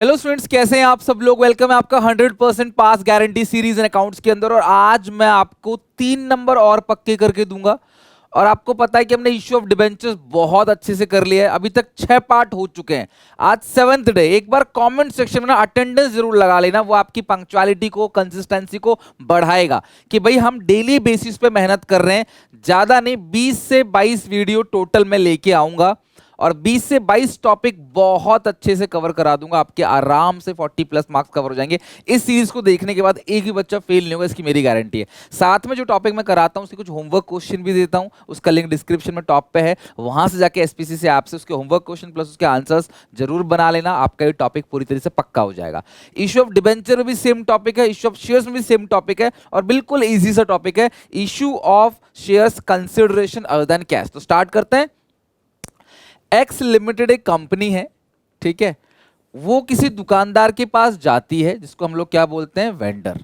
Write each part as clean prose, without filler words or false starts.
Hello students, कैसे हैं आप सब लोग। वेलकम है आपका 100% पास गारंटी सीरीज इन अकाउंट्स के अंदर। और आज मैं आपको 3 नंबर और पक्के करके दूंगा। और आपको पता है कि हमने इश्यू ऑफ डिबेंचर्स बहुत अच्छे से कर लिया है। अभी तक 6 पार्ट हो चुके हैं, आज 7th डे। एक बार कमेंट सेक्शन में ना अटेंडेंस जरूर लगा लेना, वो आपकी पंक्चुअलिटी को, कंसिस्टेंसी को बढ़ाएगा कि भाई हम डेली बेसिस पे मेहनत कर रहे हैं। ज्यादा नहीं, 20 से 22 वीडियो टोटल मैं लेके आऊंगा और 20 से 22 टॉपिक बहुत अच्छे से कवर करा दूंगा। आपके आराम से 40+ मार्क्स कवर हो जाएंगे। इस सीरीज को देखने के बाद एक भी बच्चा फेल नहीं होगा, इसकी मेरी गारंटी है। साथ में जो टॉपिक मैं कराता हूं उसके कुछ होमवर्क क्वेश्चन भी देता हूं, उसका लिंक डिस्क्रिप्शन में टॉप पे है। वहां से जाके एसपीसी से आपसे उसके होमवर्क क्वेश्चन प्लस उसके आंसर्स जरूर बना लेना। आपका ये टॉपिक पूरी तरह से पक्का हो जाएगा। इश्यू ऑफ डिबेंचर में भी सेम टॉपिक है, इश्यू ऑफ शेयर्स में भी सेम टॉपिक है और बिल्कुल ईजी सा टॉपिक है, issue of shares consideration other than cash. तो स्टार्ट करते हैं। एक्स लिमिटेड एक कंपनी है, ठीक है। वो किसी दुकानदार के पास जाती है जिसको हम लोग क्या बोलते हैं, वेंडर।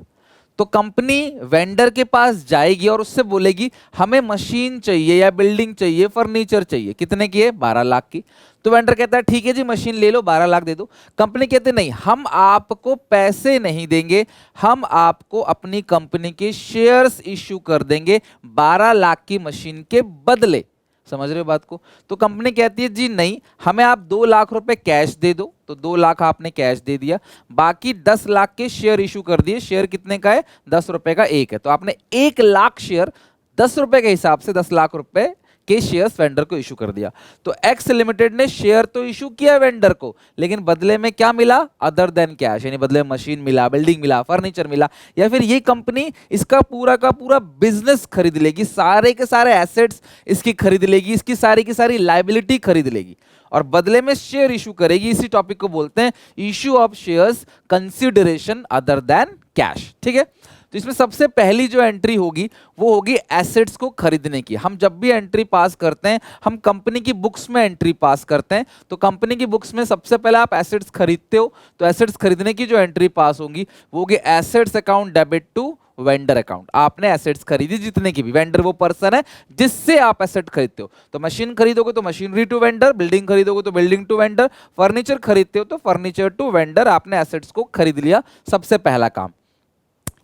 तो कंपनी वेंडर के पास जाएगी और उससे बोलेगी हमें मशीन चाहिए या बिल्डिंग चाहिए, फर्नीचर चाहिए। कितने की है? 12 लाख की। तो वेंडर कहता है ठीक है जी, मशीन ले लो, 12 लाख दे दो। कंपनी कहते नहीं, हम आपको पैसे नहीं देंगे, हम आपको अपनी कंपनी के शेयर्स इश्यू कर देंगे 12 लाख की मशीन के बदले। समझ रहे हो बात को? तो कंपनी कहती है जी नहीं, हमें आप 2 लाख रुपए कैश दे दो। तो 2 लाख आपने कैश दे दिया, बाकी 10 लाख के शेयर इशू कर दिए। शेयर कितने का है? 10 रुपए का एक है। तो आपने 1 लाख शेयर 10 रुपए के हिसाब से 10 लाख रुपए के शेयर्स वेंडर को इशू कर दिया। तो एक्स लिमिटेड ने शेयर तो इशू किया वेंडर को, लेकिन बदले में क्या मिला? अदर देन कैश, यानी बदले में मशीन मिला, बिल्डिंग मिला, फर्नीचर मिला। या फिर ये कंपनी इसका पूरा का पूरा बिजनेस खरीद लेगी, सारे के सारे एसेट्स इसकी खरीद लेगी, इसकी सारी की सारी लायबिलिटी खरीद लेगी और बदले में शेयर इशू करेगी। इसी टॉपिक को बोलते हैं issue of shares consideration other than cash, ठीक है। तो इसमें सबसे पहली जो एंट्री होगी वो होगी एसेट्स को खरीदने की। हम जब भी एंट्री पास करते हैं, हम कंपनी की बुक्स में एंट्री पास करते हैं। तो कंपनी की बुक्स में सबसे पहले आप एसेट्स खरीदते हो, तो एसेट्स खरीदने की जो एंट्री पास होगी वो होगी assets account debit to vendor account. आपने एसेट्स खरीदी जितने की भी, वेंडर वो पर्सन है जिससे आप एसेट खरीदते हो। तो मशीन खरीदोगे तो मशीनरी टू वेंडर, बिल्डिंग खरीदोगे तो बिल्डिंग टू वेंडर, फर्नीचर खरीदते हो तो फर्नीचर टू वेंडर। आपने एसेट्स को खरीद लिया, सबसे पहला काम।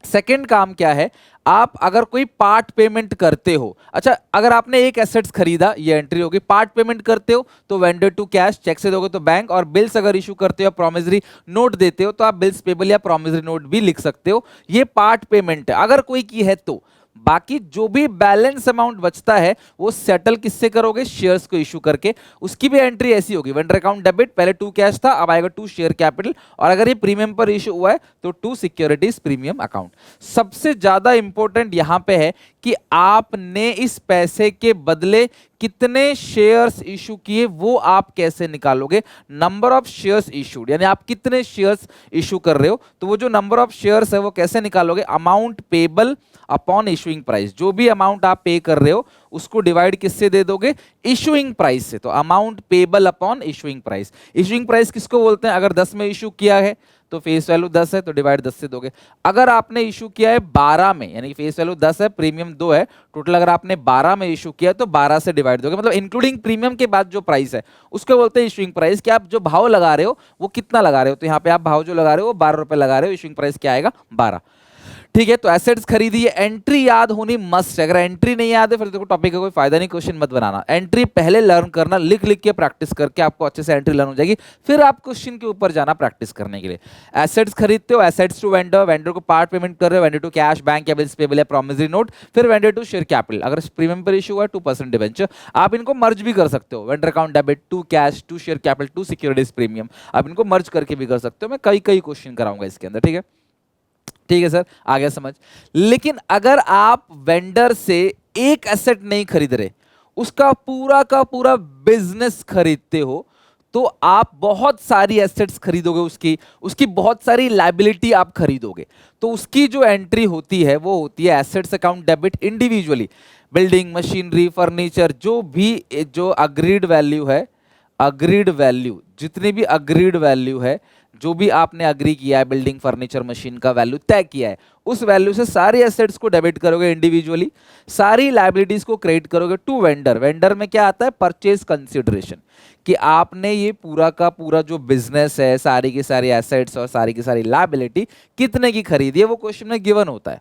सेकेंड काम क्या है? आप अगर कोई पार्ट पेमेंट करते हो, अच्छा अगर आपने एक एसेट्स खरीदा, ये एंट्री होगी। पार्ट पेमेंट करते हो तो वेंडर टू कैश, चेक से दोगे तो बैंक। और बिल्स अगर इशू करते हो, प्रॉमिसरी नोट देते हो तो आप बिल्स पेबल या प्रॉमिसरी नोट भी लिख सकते हो। ये पार्ट पेमेंट है अगर कोई की है तो। बाकी जो भी बैलेंस अमाउंट बचता है वो सेटल किससे करोगे? शेयर्स को इशू करके। उसकी भी एंट्री ऐसी होगी, वेंडर अकाउंट डेबिट, पहले 2 कैश था, अब आएगा 2 शेयर कैपिटल। और अगर ये प्रीमियम पर इशू हुआ है तो 2 सिक्योरिटीज प्रीमियम अकाउंट। सबसे ज्यादा इंपॉर्टेंट यहां पे है कि आपने इस पैसे के बदले कितने शेयर्स इशू किए वो आप कैसे निकालोगे? नंबर ऑफ शेयर्स इशूड, यानी आप कितने शेयर्स इशू कर रहे हो। तो वो जो नंबर ऑफ शेयर्स है वो कैसे निकालोगे? Amount payable upon issuing price. जो भी अमाउंट आप पे कर रहे हो उसको डिवाइड किससे दे दोगे? इशूइंग प्राइस से। तो amount payable upon issuing price. Issuing price किसको बोलते हैं? अगर 10 में इशू किया है तो फेस वैल्यू 10 है तो डिवाइड 10 से दोगे। अगर आपने इशू किया है 12 में, यानी फेस वैल्यू 10 है, प्रीमियम 2 है, टोटल अगर आपने 12 में इशू किया तो 12 से डिवाइड दोगे। मतलब इंक्लूडिंग प्रीमियम के बाद जो प्राइस है उसको बोलते हैं इशूइंग प्राइस। कि आप जो भाव लगा रहे हो वो कितना लगा रहे हो। तो यहाँ पे आप भाव जो लगा रहे हो वो 12 रुपए लगा रहे हो, इशूइंग प्राइस क्या आएगा? 12, ठीक है। तो एसेट्स खरीदी है, एंट्री याद होनी मस्ट है। अगर एंट्री नहीं याद है फिर देखो टॉपिक का कोई फायदा नहीं, क्वेश्चन मत बनाना। एंट्री पहले लर्न करना, लिख लिख के प्रैक्टिस करके आपको अच्छे से एंट्री लर्न हो जाएगी, फिर आप क्वेश्चन के ऊपर जाना प्रैक्टिस करने के लिए। एसेट्स खरीदते हो, एसेट्स टू वेंडर, वेंडर को पार्ट पेमेंट कर रहे हो, वेंडर टू कैश, बैंक या बिल्स पेबल या प्रॉमिसरी नोट, फिर वेंडर टू शेयर कैपिटल। अगर प्रीमियम पर इशू हुआ 2% डिवेंचर, आप इनको मर्ज भी कर सकते हो। Vendor account debit to cash, to share capital, to securities premium, आप इनको मर्ज करके भी कर सकते हो। मैं कई कई क्वेश्चन कराऊंगा इसके अंदर, ठीक है। ठीक है सर, आ गया समझ। लेकिन अगर आप वेंडर से एक एसेट नहीं खरीद रहे, उसका पूरा का पूरा बिजनेस खरीदते हो, तो आप बहुत सारी एसेट्स खरीदोगे, उसकी बहुत सारी लायबिलिटी आप खरीदोगे। तो उसकी जो एंट्री होती है वो होती है assets account debit individually. Building, machinery, furniture, जो अग्रीड वैल्यू है, अग्रीड वैल्यू, जितनी भी अग्रीड वैल्यू है, जो भी आपने अग्री किया है, बिल्डिंग फर्नीचर मशीन का वैल्यू तय किया है, उस वैल्यू से सारी एसेट्स को डेबिट करोगे इंडिविजुअली, सारी लाइबिलिटीज को क्रेडिट करोगे टू वेंडर। वेंडर में क्या आता है? परचेज कंसिडरेशन, कि आपने ये पूरा का पूरा जो बिजनेस है, सारी की सारी एसेट्स और सारी की सारी लाइबिलिटी कितने की खरीदी है, वो क्वेश्चन में गिवन होता है।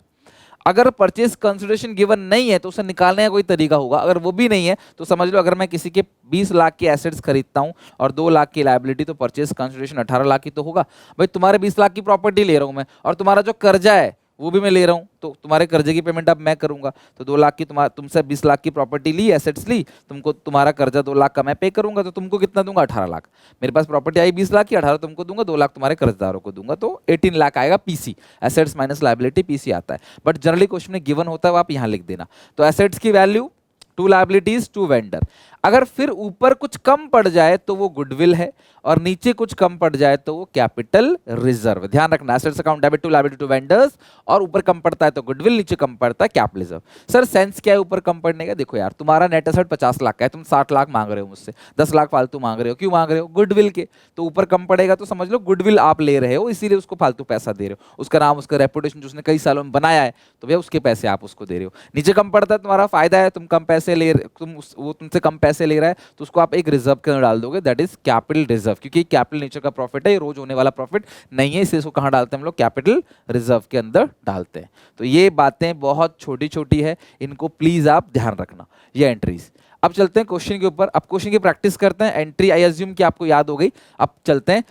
अगर परचेज कंसिडरेशन गिवन नहीं है तो उसे निकालने का कोई तरीका होगा। अगर वो भी नहीं है तो समझ लो अगर मैं किसी के 20 लाख की एसेट्स खरीदता हूं और 2 लाख की लायबिलिटी, तो परचेज कंसिडरेशन 18 लाख की तो होगा। भाई तुम्हारे 20 लाख की प्रॉपर्टी ले रहा हूं मैं, और तुम्हारा जो कर्जा है वो भी मैं ले रहा हूं, तो तुम्हारे कर्जे की पेमेंट अब मैं करूंगा। तो 2 लाख की तुमसे 20 लाख की प्रॉपर्टी ली, एसेट्स ली, तुमको तुम्हारा कर्जा 2 लाख का मैं पे करूंगा, तो तुमको कितना दूंगा? 18 लाख। मेरे पास प्रॉपर्टी आई 20 लाख की, 18 तुमको दूंगा, 2 लाख तुम्हारे कर्जदारों को दूंगा, तो 18 लाख आएगा PC, assets minus liability, PC आता है। बट जनरली क्वेश्चन में गिवन होता है, आप यहां लिख देना। तो एसेट्स की value, to liabilities, to vendor. अगर फिर ऊपर कुछ कम पड़ जाए तो वो गुडविल है, और नीचे कुछ कम पड़ जाए तो वो कैपिटल रिजर्व। ध्यान रखना, assets account debit to liability to vendors, और ऊपर कम पड़ता है तो गुडविल, नीचे कम पड़ता है कैपिटल रिजर्व। सर सेंस क्या है ऊपर कम पड़ने का? देखो यार, तुम्हारा नेट एसेट 50 लाख का है, तुम 60 लाख मांग रहे हो मुझसे, 10 लाख फालतू मांग रहे हो, क्यों मांग रहे हो? गुडविल के। तो ऊपर कम पड़ेगा तो समझ लो गुडविल आप ले रहे हो, इसीलिए उसको फालतू पैसा दे रहे हो। उसका नाम, उसका रेपुटेशन जो उसने कई सालों में बनाया है, तो भैया उसके पैसे आप उसको दे रहे हो। नीचे कम पड़ता है, तुम्हारा फायदा है, तुम कम पैसे ले, वो तुमसे कम पैसे ले रहा है, तो उसको आप एक रिजर्व के अंदर डाल दोगे, दैट इज कैपिटल रिजर्व। क्योंकि कैपिटल नेचर का प्रॉफिट है, ये रोज होने वाला प्रॉफिट नहीं है, इसलिए इसको कहां डालते हैं हम लोग? कैपिटल रिजर्व के अंदर डालते हैं। तो ये बातें बहुत छोटी छोटी है, इनको प्लीज आप ध्यान रखना, ये एंट्रीज। अब चलते हैं क्वेश्चन के ऊपर। अब क्वेश्चन की प्रैक्टिस करते हैं। एंट्री आई अज्यूम कि आपको याद हो गई। अब चलते हैं।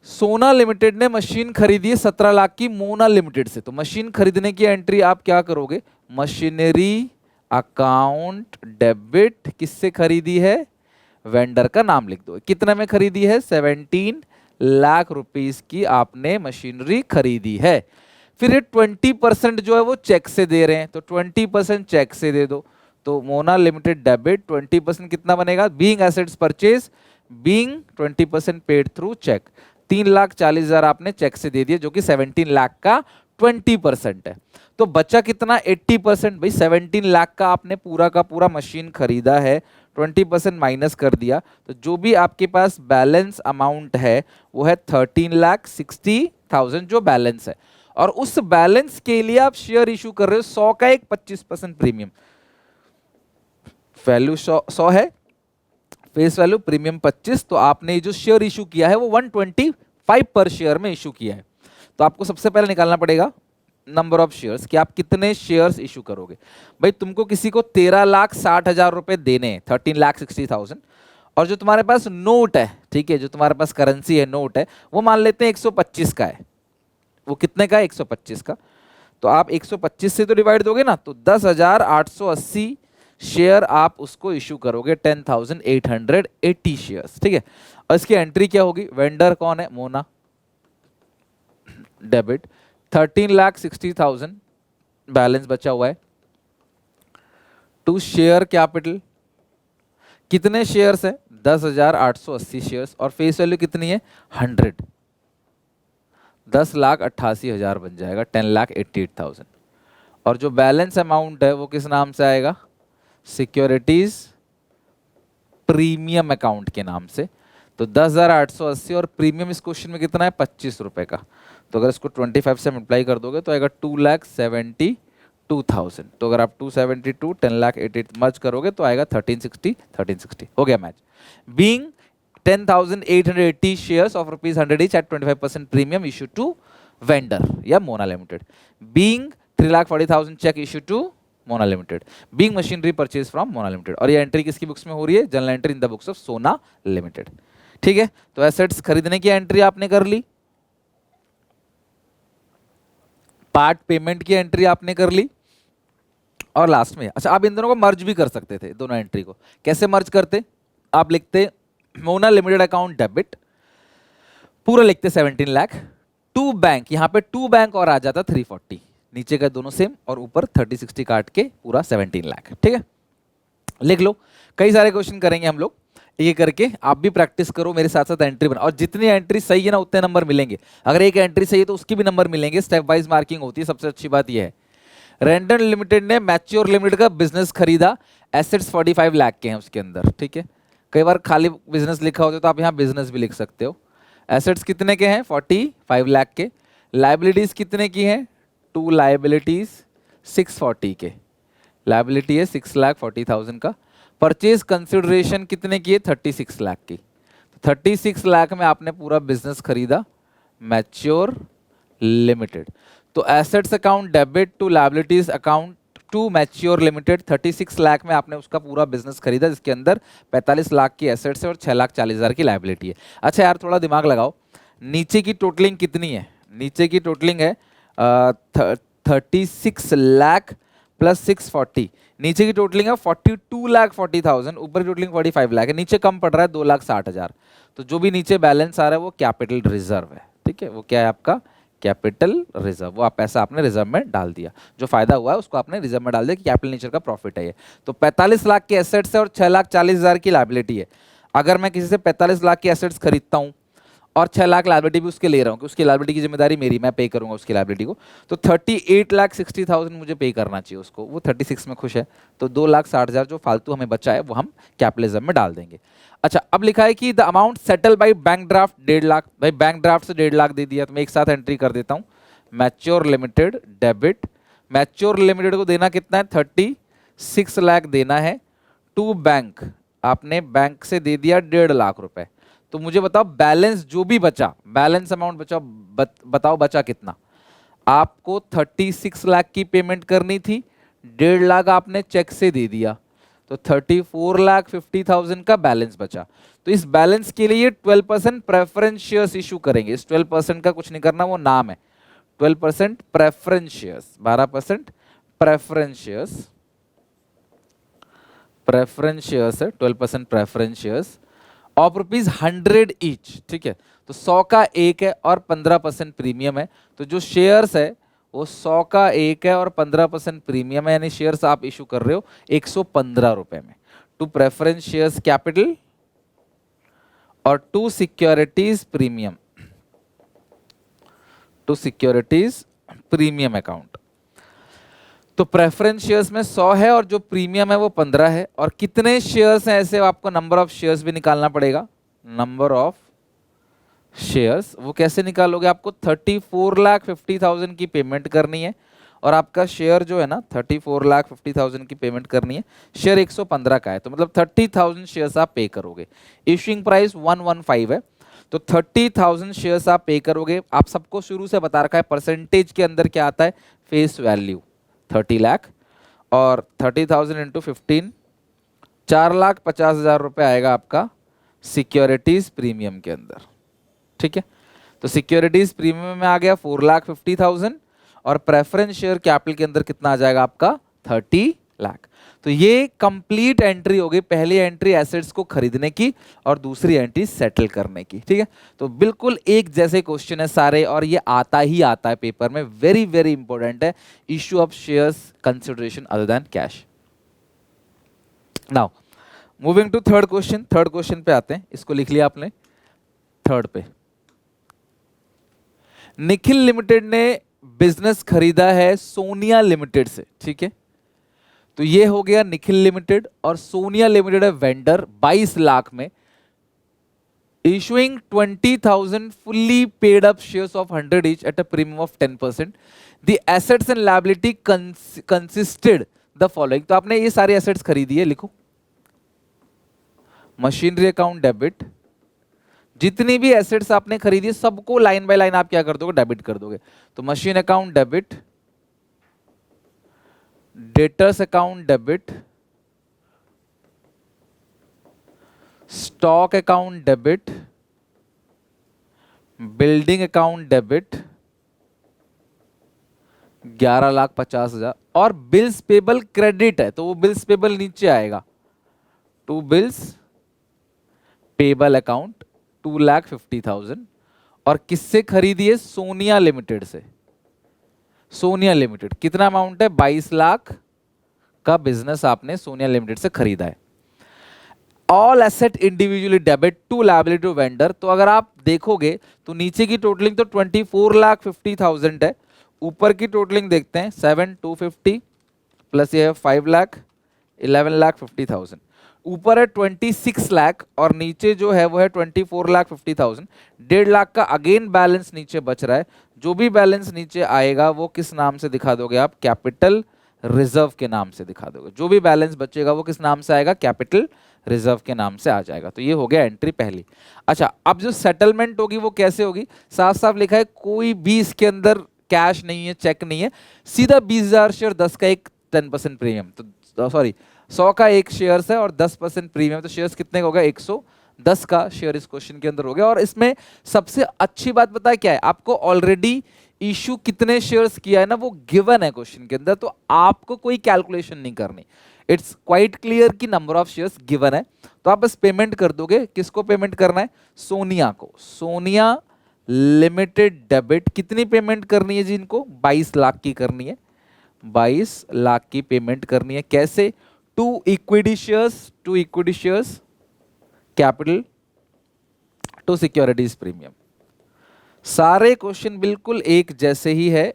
सोना लिमिटेड ने मशीन खरीदी है 17 लाख की मोना लिमिटेड से। तो मशीन खरीदने की एंट्री आप क्या करोगे? मशीनरी अकाउंट डेबिट, किससे खरीदी है? वेंडर का नाम लिख दो। कितने में खरीदी है? 17 लाख रुपीस की आपने मशीनरी खरीदी है। फिर ये 20% जो है वो चेक से दे रहे हैं, तो 20% चेक से दे दो। तो मोना लिमिटेड डेबिट 20% कितना बनेगा? Being assets purchase, being 20% paid through cheque. 3,40,000 आपने चेक से दे दिए, जो कि 17 लाख का 20% है। तो बचा कितना? 80%। भाई 17 लाख का आपने पूरा का पूरा मशीन खरीदा है, 20% माइनस कर दिया, तो जो भी आपके पास बैलेंस अमाउंट है वो है 13,60,000 जो बैलेंस है। और उस बैलेंस के लिए आप शेयर इशू कर रहे हो 100 का एक 25% प्रीमियम। वैल्यू 100 है, फेस वैल्यू प्रीमियम 25, तो आपने जो शेयर इशू किया है वो 125 पर शेयर में इशू किया है। तो आपको सबसे पहले निकालना पड़ेगा नंबर ऑफ शेयर्स, कि आप कितने शेयर्स इशू करोगे। भाई तुमको किसी को 13,60,000 रुपए देने हैं, 13,60,000, और जो तुम्हारे पास नोट है, ठीक है, जो तुम्हारे पास करेंसी है, नोट है, वो मान लेते हैं 125 का है। वो कितने का है? 125 का। तो आप 125 से तो डिवाइड दोगे ना, तो 10,880 शेयर आप उसको इशू करोगे, 10,880 शेयर्स, ठीक है। और इसकी एंट्री क्या होगी? वेंडर कौन है? मोना, डेबिट 13,60,000 बैलेंस बचा हुआ है, टू शेयर कैपिटल, कितने शेयर्स है? 10,880 शेयर्स, और फेस वैल्यू कितनी है? 100, 10,88,000 बन जाएगा, 10,88,000। और जो बैलेंस अमाउंट है वो किस नाम से आएगा? सिक्योरिटीज प्रीमियम अकाउंट के नाम से। तो 10,880, और प्रीमियम इस क्वेश्चन में कितना है? 25 रुपए का। तो अगर इसको 25 से मल्टीप्लाई कर दोगे तो आएगा 2,72,000। तो अगर आप 272 10,88 मर्ज करोगे तो आएगा 1360। हो गया match. Being 10,880 shares of ₹100 each at 25% premium issue to vendor या Mona Limited. Being 3,40,000 cheque issue to Mona Limited. Being machinery purchase from Mona Limited. और ये एंट्री किसकी बुक्स में हो रही है? Journal entry in the books of Sona Limited. ठीक है, तो एसेट्स खरीदने की एंट्री आपने कर ली, पार्ट पेमेंट की एंट्री आपने कर ली, और लास्ट में अच्छा आप इन दोनों को मर्ज भी कर सकते थे, दोनों एंट्री को। कैसे मर्ज करते? आप लिखते मोना लिमिटेड अकाउंट डेबिट, पूरा लिखते 17 लाख, टू बैंक, यहां पे टू बैंक और आ जाता 340, नीचे का दोनों सेम, और ऊपर 30-60 काट के पूरा 17 लाख। ठीक है, लिख लो। कई सारे क्वेश्चन करेंगे हम लोग, ये करके आप भी प्रैक्टिस करो, मेरे साथ साथ एंट्री बना, और जितनी एंट्री सही है ना उतने नंबर मिलेंगे। अगर एक एंट्री सही है तो उसकी भी नंबर मिलेंगे, स्टेप वाइज मार्किंग होती है। सबसे अच्छी बात यह है, रेंडन लिमिटेड ने मैच्योर लिमिटेड का बिजनेस खरीदा, एसेट्स 45 लाख के हैं उसके अंदर। ठीक है, कई बार खाली बिजनेस लिखा होता है तो आप यहाँ बिजनेस भी लिख सकते हो। एसेट्स कितने के हैं 45 लाख के, लाइबिलिटीज कितने की हैं 2 लाइबिलिटीज 640 के, लाइबिलिटी है 6,40,000 का, परचेज कंसिडरेशन कितने की है 36 लाख की, तो 36 लाख में आपने पूरा बिजनेस खरीदा मैच्योर लिमिटेड। तो assets account debit to liabilities account to Mature Limited, 36 lakh में आपने उसका पूरा बिजनेस खरीदा जिसके अंदर 45 लाख की एसेट्स है और 6,40,000 की लाइबिलिटी है। अच्छा यार थोड़ा दिमाग लगाओ, नीचे की टोटलिंग कितनी है, नीचे की टोटलिंग है 36 लाख प्लस 640, नीचे की टोटलिंग है 42,40,000, ऊपर की टोटलिंग 45 लाख है, नीचे कम पड़ रहा है 2,60,000, तो जो भी नीचे बैलेंस आ रहा है वो कैपिटल रिजर्व है। ठीक है, वो क्या है आपका कैपिटल रिजर्व, वो आप पैसा आपने रिजर्व में डाल दिया, जो फायदा हुआ है उसको आपने रिजर्व में डाल दिया कि कैपिटल नेचर का प्रॉफिट है ये। तो 45 लाख के एसेट्स है और 6,40,000 की लायबिलिटी है। अगर मैं किसी से 45 लाख के एसेट्स खरीदता हूं और 6 लाख लायबिलिटी भी उसके ले रहा हूं कि उसकी लायबिलिटी की जिम्मेदारी मेरी, मैं पे करूंगा उसकी लायबिलिटी को, तो 38,60,000 मुझे पे करना चाहिए उसको, वो 36 में खुश है, तो 2,60,000 जो फालतू हमें बचा है वो हम कैपिटलिज्म में डाल देंगे। अच्छा अब लिखा है कि the amount settle by bank draft 1.5 lakh, भाई बैंक ड्राफ्ट से 1.5 लाख दे दिया, तो मैं एक साथ एंट्री कर देता हूं mature limited debit, mature limited को देना कितना है 36 लाख देना है, टू बैंक आपने बैंक से दे दिया 1.5 लाख रुपए, तो मुझे बताओ बैलेंस जो भी बचा, बैलेंस अमाउंट बचा, बताओ बचा कितना। आपको 36 लाख की पेमेंट करनी थी, 1.5 लाख आपने चेक से दे दिया, तो 34,50,000 का बैलेंस बचा। तो इस बैलेंस के लिए 12% प्रेफरेंस शेयर्स इशू करेंगे। इस 12% का कुछ नहीं करना, वो नाम है 12% preference shares, 12% preference shares, preference shares है 12% प्रेफरेंस शेयर्स ऑफ ₹100 ईच। ठीक है, तो 100 का एक है और 15% प्रीमियम है, तो जो शेयर्स है वो 100 का एक है और 15% प्रीमियम है, यानी शेयर्स आप इशू कर रहे हो 115 रुपए में, टू प्रेफरेंस शेयर्स कैपिटल और to securities premium, to securities premium account. तो प्रेफरेंस शेयर्स में 100 है और जो प्रीमियम है वो 15 है, और कितने शेयर्स हैं ऐसे आपको नंबर ऑफ शेयर्स भी निकालना पड़ेगा, नंबर ऑफ शेयर्स। वो कैसे निकालोगे, आपको 34,50,000 की पेमेंट करनी है और आपका शेयर जो है ना 34,50,000 की पेमेंट करनी है, शेयर 115 का है, तो मतलब 30,000 शेयर्स आप पे करोगे। इशूइंग प्राइस 115 है, तो 30,000 शेयर्स आप पे करोगे। आप सबको शुरू से बता रखा है परसेंटेज के अंदर क्या आता है, फेस वैल्यू 30 लाख और 30,000 इंटू 15 4,50,000 रुपये आएगा आपका सिक्योरिटीज प्रीमियम के अंदर। ठीक है, तो सिक्योरिटीज प्रीमियम में आ गया 4,50,000 और प्रेफरेंस शेयर कैपिटल के अंदर कितना आ जाएगा आपका 30 लाख। तो ये कंप्लीट एंट्री हो गई, पहली एंट्री एसेट्स को खरीदने की और दूसरी एंट्री सेटल करने की। ठीक है, तो बिल्कुल एक जैसे क्वेश्चन है सारे और ये आता ही आता है पेपर में, वेरी वेरी इंपॉर्टेंट है, issue of shares consideration other than cash. Now moving to third question, third question पे आते हैं, इसको लिख लिया आपने थर्ड पे। निखिल लिमिटेड ने बिजनेस खरीदा है सोनिया लिमिटेड से। ठीक है, तो ये हो गया निखिल लिमिटेड और सोनिया लिमिटेड है वेंडर 22 लाख में, issuing 20,000 fully paid up shares of 100 each at a premium of 10%। The assets and liability consisted the following. तो आपने ये सारे एसेट्स खरीदी है, लिखो मशीनरी अकाउंट डेबिट, जितनी भी एसेट्स आपने खरीदी सबको लाइन बाय लाइन आप क्या कर दोगे, डेबिट कर दोगे। तो machine account debit, debtors account debit, stock account debit, building account debit 11,50,000 और बिल्स पेबल क्रेडिट है, तो वो बिल्स पेबल नीचे आएगा, टू बिल्स पेबल अकाउंट 2,50,000 और किससे खरीदी है, सोनिया लिमिटेड से। सोनिया लिमिटेड कितना अमाउंट है, 22 लाख का बिजनेस आपने सोनिया लिमिटेड से खरीदा है। All asset individually debit to liability to vendor. तो अगर आप देखोगे तो नीचे की टोटलिंग तो 24,50,000 है, ऊपर की टोटलिंग देखते हैं 7,250 प्लस ये 5 लाख 11,50,000, ऊपर है 26 लाख और नीचे जो है वो है 24,50,000। 1.5 लाख का अगेन बैलेंस नीचे बच रहा है। जो भी बैलेंस नीचे आएगा वो किस नाम से दिखा दोगे आप? कैपिटल रिजर्व के नाम से दिखा दोगे। जो भी बैलेंस बचेगा वो किस नाम से आएगा? कैपिटल रिजर्व के नाम से आ जाएगा। तो ये हो गया एंट्री पहली। अच्छा, अब जो सेटलमेंट होगी वो कैसे होगी? साफ साफ लिखा है, कोई भी इसके अंदर कैश नहीं है, चेक नहीं है, सीधा 20,000 शेयर, 10 का एक 10% प्रीमियम, तो सॉरी 100 का एक शेयर है और 10% प्रीमियम, तो शेयर्स कितने का होगा? 110 का शेयर इस क्वेश्चन के अंदर हो गया। और इसमें सबसे अच्छी बात पता है क्या है? आपको ऑलरेडी इशू कितने शेयर्स किया है ना, वो गिवन है क्वेश्चन के अंदर, तो आपको कोई कैलकुलेशन नहीं करनी। इट्स क्वाइट क्लियर कि नंबर ऑफ शेयर्स गिवन है, तो आप बस पेमेंट कर दोगे। किसको पेमेंट करना है? सोनिया को। Sonia limited debit. कितनी पेमेंट करनी है जी इनको? 22 लाख की करनी है। 22 लाख की पेमेंट करनी है। कैसे? To equity shares, capital, to securities premium. सारे क्वेश्चन बिल्कुल एक जैसे ही है,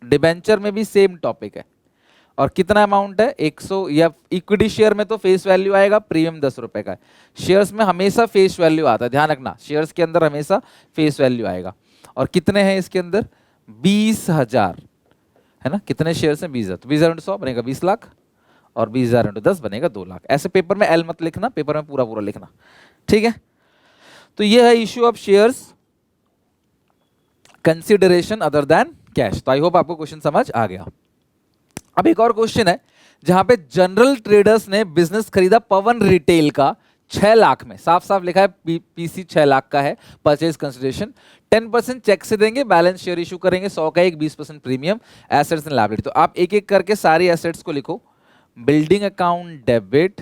डिबेंचर में भी सेम टॉपिक है। और कितना अमाउंट है? 100, या इक्विटी शेयर में तो फेस वैल्यू आएगा, प्रीमियम 10 रुपए का है। शेयर्स में हमेशा फेस वैल्यू आता है, ध्यान रखना, शेयर्स के अंदर हमेशा फेस वैल्यू आएगा। और कितने हैं इसके अंदर? 20,000 है ना। कितने शेयर्स हैं? 20,000, तो 20,000 × 100 बनेगा 20 लाख, और 20,000 × 10 बनेगा 2 लाख। ऐसे पेपर में एल मत लिखना, पेपर में पूरा पूरा लिखना, ठीक है। तो ये है issue of shares consideration other than cash. तो आई होप आपको क्वेश्चन समझ आ गया। अब एक और क्वेश्चन है जहां पे जनरल ट्रेडर्स ने बिजनेस खरीदा पवन रिटेल का 6 लाख में। साफ साफ लिखा है पीसी 6 लाख का है, परचेज कंसिडरेशन। 10% चेक से देंगे, बैलेंस शेयर इशू करेंगे, 100 का एक 20% प्रीमियम, एसेट्स एंड लायबिलिटी। तो आप एक एक करके सारी एसेट्स को लिखो। Building account debit,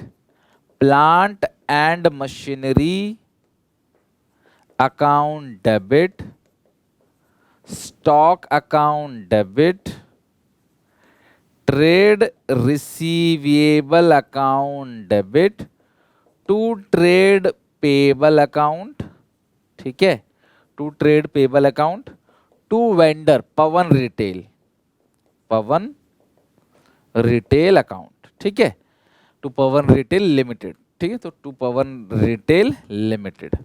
plant and machinery account debit, stock account debit, trade receivable account debit, to trade payable account, ठीक है, to trade payable account, to vendor Pawan Retail account, ठीक है, टू पवन रिटेल लिमिटेड, ठीक है, तो to Pawan Retail Limited.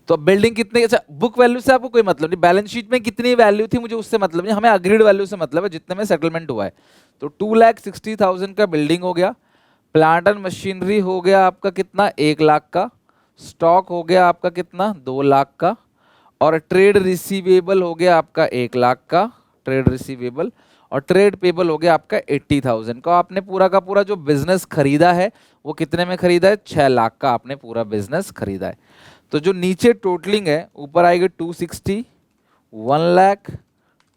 तो building कितने, अच्छा बुक वैल्यू से आपको कोई मतलब नहीं, बैलेंस शीट में कितनी वैल्यू थी मुझे उससे मतलब नहीं, हमें अग्रीड वैल्यू से मतलब है, जितने में सेटलमेंट हुआ है। तो 2,60,000 का बिल्डिंग हो गया, प्लांट एंड मशीनरी हो गया आपका कितना? 1 लाख का, स्टॉक हो गया आपका कितना? 2 लाख का, और ट्रेड रिसीवेबल हो गया आपका 1 लाख का, ट्रेड रिसीवेबल, और ट्रेड पेबल हो गया आपका 80,000 का। आपने पूरा का पूरा जो बिजनेस खरीदा है वो कितने में खरीदा है? 6 लाख का आपने पूरा बिजनेस खरीदा है। तो जो नीचे टोटलिंग है ऊपर आएगी 260, 1 लाख,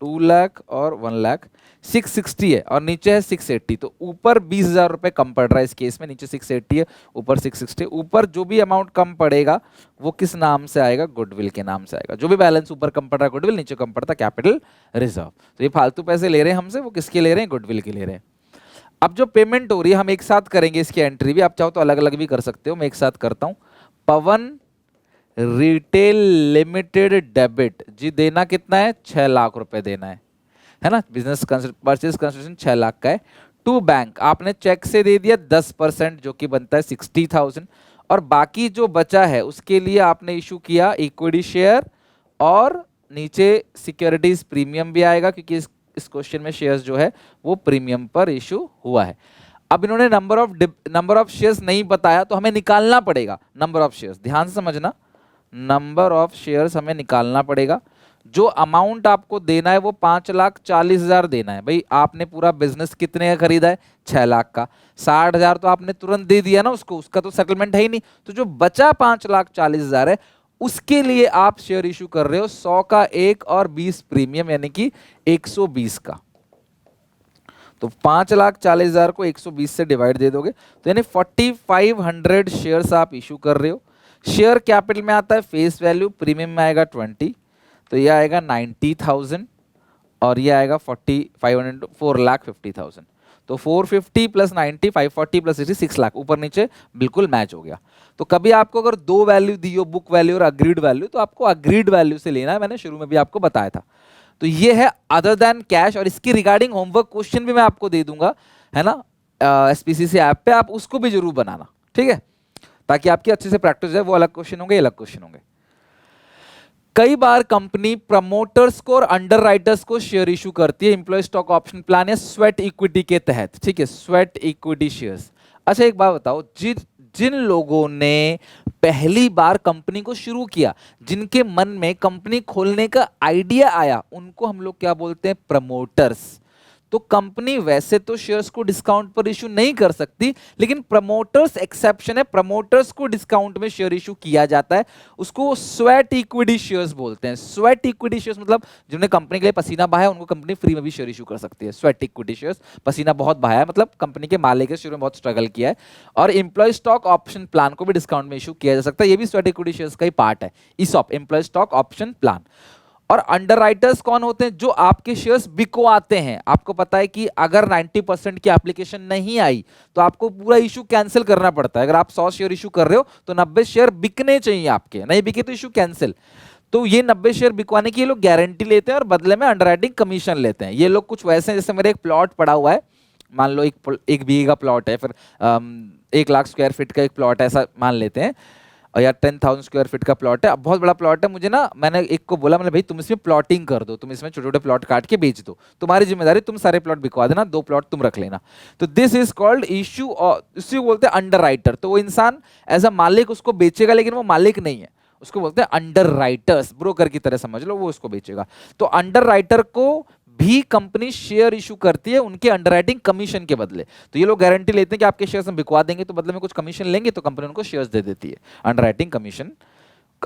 2 लाख और 1 लाख, 660 है और नीचे है 680। तो ऊपर 20,000 रुपए कम पड़ रहा है इस केस में, नीचे 680 है ऊपर 660। ऊपर जो भी अमाउंट कम पड़ेगा वो किस नाम से आएगा? गुडविल के नाम से आएगा। जो भी बैलेंस ऊपर कम पड़ रहा है गुडविल, नीचे कम पड़ता है कैपिटल रिजर्व। तो ये फालतू पैसे ले रहे हैं हमसे, वो किसके ले रहे हैं? गुडविल के ले रहे हैं। अब जो पेमेंट हो रही है हम एक साथ करेंगे, इसकी एंट्री भी आप चाहो तो अलग अलग भी कर सकते हो, मैं एक साथ करता हूं। पवन रिटेल लिमिटेड डेबिट जी देना कितना है? 6 लाख रुपए देना है ना। बिजनेस परचेज कंसिडरेशन 6 लाख का है। टू बैंक आपने चेक से दे दिया 10% जो कि बनता है 60,000, और बाकी जो बचा है उसके लिए आपने इशू किया इक्विटी शेयर, और नीचे सिक्योरिटीज प्रीमियम भी आएगा क्योंकि इस क्वेश्चन में शेयर्स जो है वो प्रीमियम पर इशू हुआ है। अब इन्होंने नंबर ऑफ शेयर्स नहीं बताया तो हमें निकालना पड़ेगा नंबर ऑफ शेयर्स। ध्यान से समझना, नंबर ऑफ शेयर्स हमें निकालना पड़ेगा। जो अमाउंट आपको देना है वो 5,40,000 देना है। भाई आपने पूरा बिजनेस कितने का खरीदा है? 6 लाख का। 60,000 तो आपने तुरंत दे दिया ना उसको, उसका तो सेटलमेंट है ही नहीं। तो जो बचा 5,40,000 है उसके लिए आप शेयर इशू कर रहे हो 100 का एक और 20 प्रीमियम, यानी कि 120 का। तो 5,40,000 को 120 से डिवाइड दे दोगे तो यानी 4,500 शेयर्स आप इशू कर रहे हो। शेयर कैपिटल में आता है फेस वैल्यू, प्रीमियम में आएगा 20, तो ये आएगा 90,000 और ये आएगा 4,500 4,50,000। तो 450 प्लस 90 540 प्लस 60 6 लाख, ऊपर नीचे बिल्कुल मैच हो गया। तो कभी आपको अगर दो वैल्यू दी हो, बुक वैल्यू और अग्रीड वैल्यू, तो आपको अग्रीड वैल्यू से लेना है, मैंने शुरू में भी आपको बताया था। तो ये है अदर देन कैश, और इसकी रिगार्डिंग होमवर्क क्वेश्चन भी मैं आपको दे दूंगा, है ना। एसपीसीसी ऐप पे, आप उसको भी जरूर बनाना, ठीक है, ताकि आपकी अच्छे से प्रैक्टिस जाए। वो अलग क्वेश्चन होंगे, ये अलग क्वेश्चन होंगे। कई बार कंपनी प्रमोटर्स को और अंडर राइटर्स को शेयर इशू करती है एम्प्लॉय स्टॉक ऑप्शन प्लान या स्वेट इक्विटी के तहत, ठीक है, स्वेट इक्विटी शेयर्स। अच्छा एक बात बताओ, जिन लोगों ने पहली बार कंपनी को शुरू किया, जिनके मन में कंपनी खोलने का आइडिया आया, उनको हम लोग क्या बोलते हैं? प्रमोटर्स। तो कंपनी वैसे तो शेयर्स को डिस्काउंट पर इशू नहीं कर सकती, लेकिन प्रमोटर्स एक्सेप्शन है, प्रमोटर्स को डिस्काउंट में शेयर इशू किया जाता है। उसको स्वेट इक्विटी शेयर्स बोलते हैं। स्वेट इक्विटी शेयर्स मतलब जिन्होंने कंपनी के लिए पसीना बहाया, उनको कंपनी फ्री में भी शेयर इशू कर सकती है। स्वेट इक्विटी शेयर्स, पसीना बहुत बहाया है, मतलब कंपनी के मालिक के शुरू में बहुत स्ट्रगल किया है। और एम्प्लॉय स्टॉक ऑप्शन प्लान को भी डिस्काउंट में इशू किया जा सकता है, ये भी स्वेट इक्विटी शेयर्स का ही पार्ट है, ESOP, employ stock option plan. और अंडरराइटर्स कौन होते हैं? जो आपके शेयर्स बिकवाते हैं। आपको पता है कि अगर 90% की एप्लीकेशन नहीं आई तो आपको पूरा इशू कैंसिल करना पड़ता है। अगर आप 100 शेयर इशू कर रहे हो तो 90 शेयर बिकने चाहिए आपके, नहीं बिके तो इशू कैंसिल। तो ये 90 शेयर बिकवाने की ये लोग गारंटी लेते हैं और बदले में अंडरराइटिंग कमीशन लेते हैं। ये लोग कुछ वैसे हैं, जैसे मेरे एक प्लॉट पड़ा हुआ है, मान लो एक बीघे का प्लॉट है, फिर 1 लाख स्क्वायर फीट का एक प्लॉट है, ऐसा मान लेते हैं, और यार 10,000 स्क्वायर फीट का प्लॉट है, अब बहुत बड़ा प्लॉट है, मुझे ना, मैंने एक को बोला, मैंने भाई तुम इसमें प्लॉटिंग कर दो, तुम इसमें छोटे छोटे प्लॉट काट के बेच दो, तुम्हारी जिम्मेदारी, तुम सारे प्लॉट बिकवा देना, 2 प्लॉट तुम रख लेना। तो दिस इज कॉल्ड इश्यू, और इसी बोलते हैं अंडर राइटर। तो वो इंसान एज अ मालिक उसको बेचेगा, लेकिन वो मालिक नहीं है, उसको बोलते हैं अंडर राइटर्स, ब्रोकर की तरह समझ लो, वो उसको बेचेगा। तो अंडर राइटर को भी कंपनी शेयर इशू करती है उनके अंडरराइटिंग कमीशन के बदले। तो ये लोग गारंटी लेते हैं कि आपके शेयर्स हम बिकवा देंगे, तो बदले में कुछ कमीशन लेंगे, तो कंपनी उनको शेयर्स दे देती है। अंडरराइटिंग कमीशन,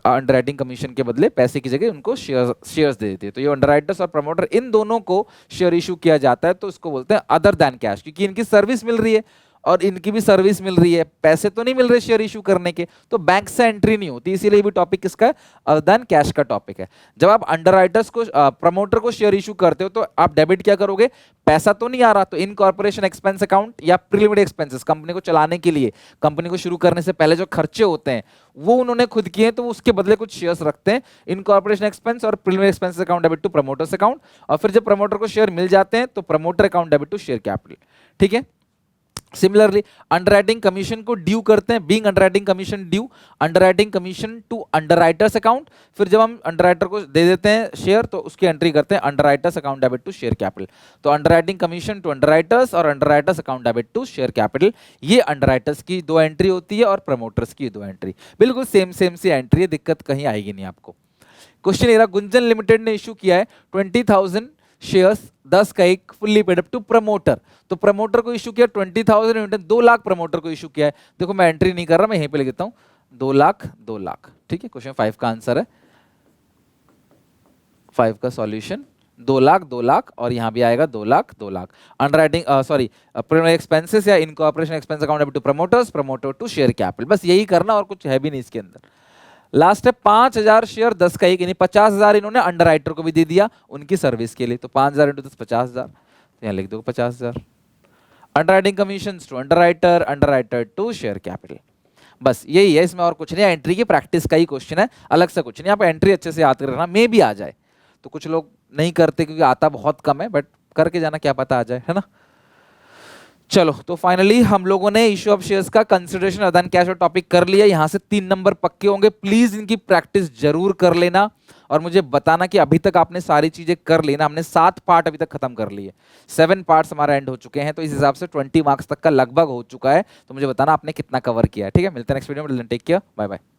अंडरराइटिंग कमीशन के बदले पैसे की जगह उनको शेयर्स दे देती है। तो ये अंडरराइटर्स और प्रमोटर, इन दोनों को शेयर इशू किया जाता है, तो इसको बोलते हैं अदर देन कैश, क्योंकि इनकी सर्विस मिल रही है और इनकी भी सर्विस मिल रही है, पैसे तो नहीं मिल रहे शेयर इशू करने के, तो बैंक से एंट्री नहीं होती। इसीलिए भी टॉपिक किसका है? अदर देन कैश का टॉपिक है। जब आप अंडरराइटर्स को, प्रमोटर को शेयर इशू करते हो, तो आप डेबिट क्या करोगे? पैसा तो नहीं आ रहा, तो इनकॉर्पोरेशन एक्सपेंस अकाउंट या प्रिलिमिनरी एक्सपेंसेस, कंपनी को चलाने के लिए, कंपनी को शुरू करने से पहले जो खर्चे होते हैं वो उन्होंने खुद किए हैं, तो उसके बदले कुछ शेयर्स रखते हैं। इनकॉर्पोरेशन एक्सपेंस और preliminary expenses account debit to promoters account, और फिर जब प्रमोटर को शेयर मिल जाते हैं तो promoter account debit to share capital, ठीक है। सिमिलरली अंडरराइटिंग कमीशन को ड्यू करते हैं, being underwriting commission due, underwriting commission to underwriters account. फिर जब हम अंडरराइटर को दे देते हैं शेयर, तो उसकी एंट्री करते हैं underwriters account debit to share capital. तो अंडरराइटिंग कमीशन टू अंडरराइटर्स और underwriters account debit to share capital, ये अंडरराइटर्स की 2 एंट्री होती है और प्रमोटर्स की 2 एंट्री। बिल्कुल सेम सी एंट्री है, दिक्कत कहीं आएगी नहीं आपको। क्वेश्चन ये रहा, गुंजन लिमिटेड ने इशू किया है 20,000 शेयर्स, 10 का एक fully paid up to promoter. तो प्रमोटर को इशू किया 20,000 यूनिट, 2 लाख प्रमोटर को इशू किया है। देखो मैं एंट्री नहीं कर रहा, मैं यहीं पे लिख देता हूं 2 लाख 2 लाख, ठीक है। क्वेश्चन 5 का आंसर है, 5 का सॉल्यूशन 2 लाख 2 लाख, और यहां भी आएगा 2 lakh 2 lakh. Underwriting sorry preliminary expenses या incorporation expense account debit to promoters, promoter to share capital, बस यही करना और कुछ है भी नहीं इसके अंदर। लास्ट है 5,000 शेयर, 10 का एक, यानी 50,000 इन्होंने अंडरराइटर को भी दे दिया उनकी सर्विस के लिए। तो 5,000 इंटू 10 50,000, तो यहाँ लिख दो 50,000। Underwriting commission to underwriter, underwriter to share capital, बस यही है, इसमें और कुछ नहीं। एंट्री की प्रैक्टिस का ही क्वेश्चन है, अलग से कुछ नहीं। आप एंट्री अच्छे से याद कर रखना, मे भी आ जाए, तो कुछ लोग नहीं करते क्योंकि आता बहुत कम है, बट करके जाना, क्या पता आ जाए, है ना। चलो, तो फाइनली हम लोगों ने इश्यू ऑफ शेयर्स का कंसिडरेशन अदर देन कैश और टॉपिक कर लिया। यहां से 3 नंबर पक्के होंगे, प्लीज इनकी प्रैक्टिस जरूर कर लेना और मुझे बताना कि अभी तक आपने सारी चीजें कर लेना। हमने 7 पार्ट अभी तक खत्म कर लिए, 7 पार्ट्स हमारा एंड हो चुके हैं, तो इस हिसाब से 20 मार्क्स तक का लगभग हो चुका है। तो मुझे बताना आपने कितना कवर किया है, ठीक है। मिलते हैं नेक्स्ट वीडियो में, टेक केयर, बाय बाय।